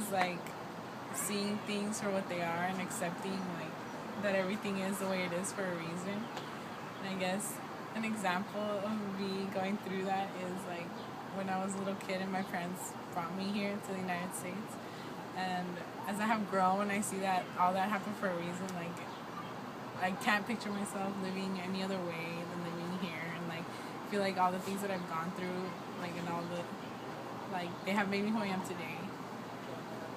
just like seeing things for what they are and accepting like that everything is the way it is for a reason. And I guess an example of me going through that is like when I was a little kid and my parents brought me here to the United States. And as I have grown, I see that all that happened for a reason. Like I can't picture myself living any other way than living here, and like I feel like all the things that I've gone through, like and all the like they have made me who I am today.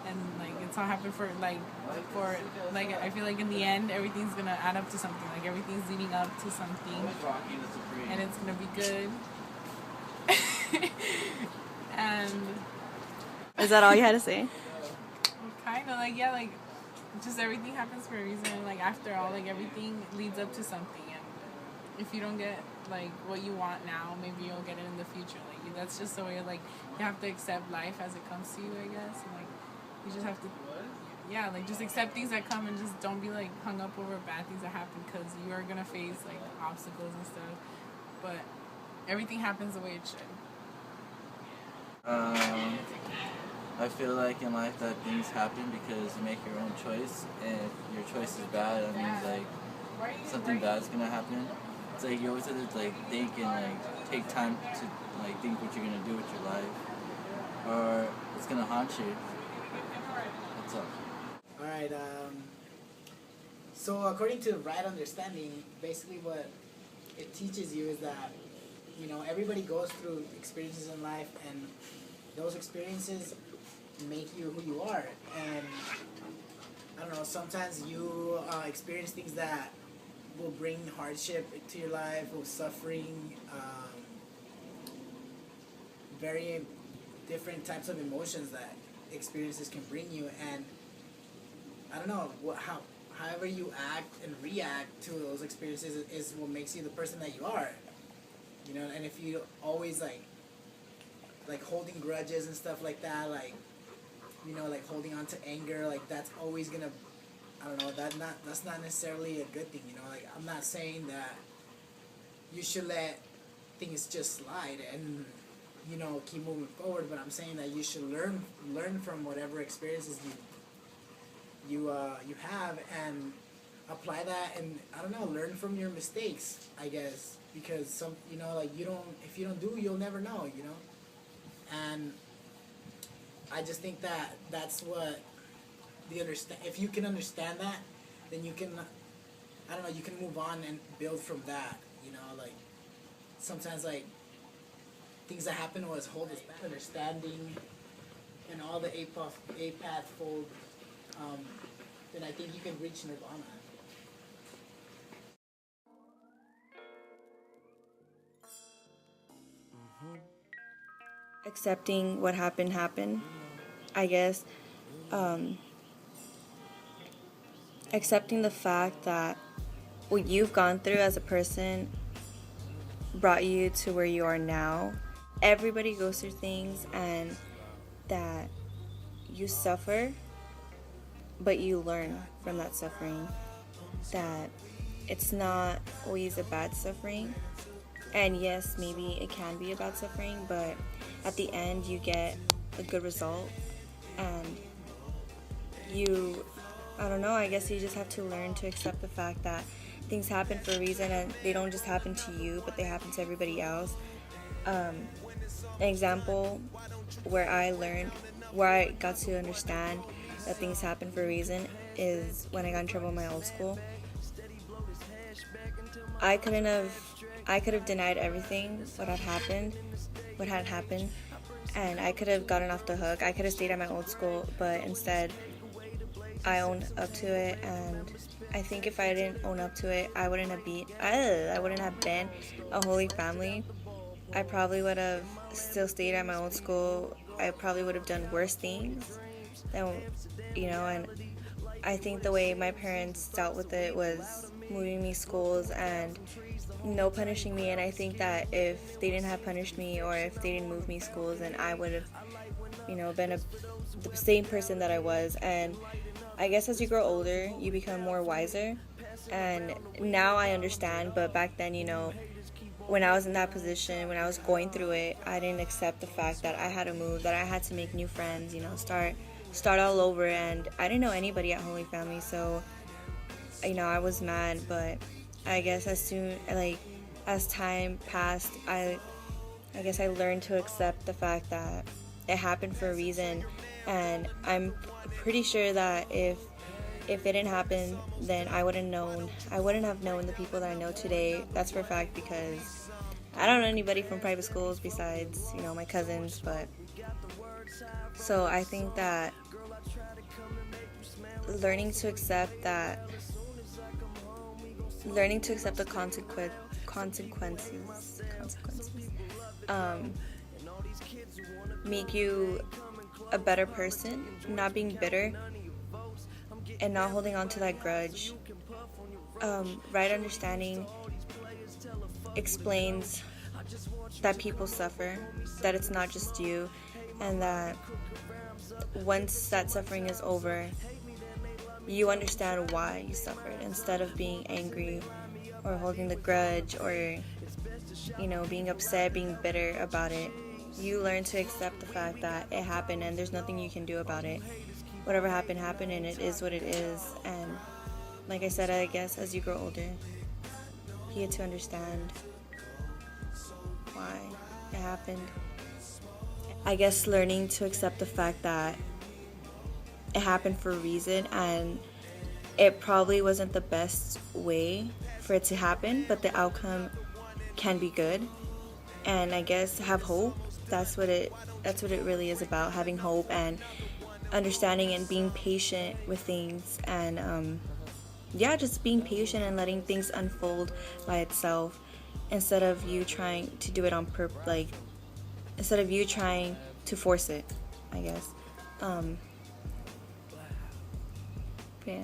And like it's all happened for I feel like in the end everything's gonna add up to something. Like everything's leading up to something, and it's gonna be good. And Is that all you had to say? kind of like yeah, like just everything happens for a reason. And like after all, like everything leads up to something. And if you don't get like what you want now, maybe you'll get it in the future. Like that's just the way. Like you have to accept life as it comes to you, I guess. And like you just have to, yeah, like just accept things that come and just don't be like hung up over bad things that happen, because you are gonna face like obstacles and stuff. But everything happens the way it should. I feel like in life that things happen because you make your own choice, and if your choice is bad, that means like something bad's gonna happen. It's like you always have to like think and like take time to like think what you're gonna do with your life, or it's gonna haunt you. That's all. All right. So according to right understanding, basically what it teaches you is that everybody goes through experiences in life, and those experiences make you who you are. And I don't know. Sometimes you experience things that will bring hardship to your life, or suffering, very different types of emotions that experiences can bring you. And I don't know however you act and react to those experiences is what makes you the person that you are. And if you always like holding grudges and stuff like that, like holding on to anger, like that's always gonna, I don't know, that's not necessarily a good thing. Like I'm not saying that you should let things just slide and keep moving forward, but I'm saying that you should learn from whatever experiences you have, and apply that, and I don't know, learn from your mistakes, I guess, because some like if you don't do, you'll never know. And I just think that that's what if you can understand that, then you can, I don't know, you can move on and build from that. Like sometimes like things that happen to us hold us back. Understanding and all the eight path fold, then I think you can reach nirvana. Accepting what happened, I guess. Accepting the fact that what you've gone through as a person brought you to where you are now. Everybody goes through things, and that you suffer, but you learn from that suffering. That it's not always a bad suffering. And yes, maybe it can be about suffering, but at the end you get a good result. And I don't know, I guess you just have to learn to accept the fact that things happen for a reason, and they don't just happen to you, but they happen to everybody else. An example where I got to understand that things happen for a reason is when I got in trouble in my old school. I could have denied everything what had happened, and I could have gotten off the hook. I could have stayed at my old school, but instead I owned up to it. And I think if I didn't own up to it, I wouldn't have been a holy family. I probably would have still stayed at my old school. I probably would have done worse things than, and I think the way my parents dealt with it was moving me schools and no punishing me. And I think that if they didn't have punished me, or if they didn't move me schools, then I would have, been the same person that I was. And I guess as you grow older, you become more wiser. And now I understand, but back then, when I was in that position, when I was going through it, I didn't accept the fact that I had to move, that I had to make new friends, start start all over, and I didn't know anybody at Holy Family, so I was mad. But I guess as time passed, I guess I learned to accept the fact that it happened for a reason, and I'm pretty sure that if it didn't happen, then I wouldn't have known the people that I know today. That's for a fact, because I don't know anybody from private schools besides, my cousins. But so I think that learning to accept the consequences make you a better person, not being bitter and not holding on to that grudge. Right understanding explains that people suffer, that it's not just you, and that once that suffering is over, you understand why you suffered, instead of being angry or holding the grudge, or being upset, being bitter about it. You learn to accept the fact that it happened and there's nothing you can do about it. Whatever happened, and it is what it is. And like I said, I guess as you grow older, you get to understand why it happened. I guess learning to accept the fact that it happened for a reason, and it probably wasn't the best way for it to happen, but the outcome can be good. And I guess have hope. That's what it really is about, having hope and understanding and being patient with things, and just being patient and letting things unfold by itself, instead of you trying to do it on purpose, instead of you trying to force it, I guess. Yeah.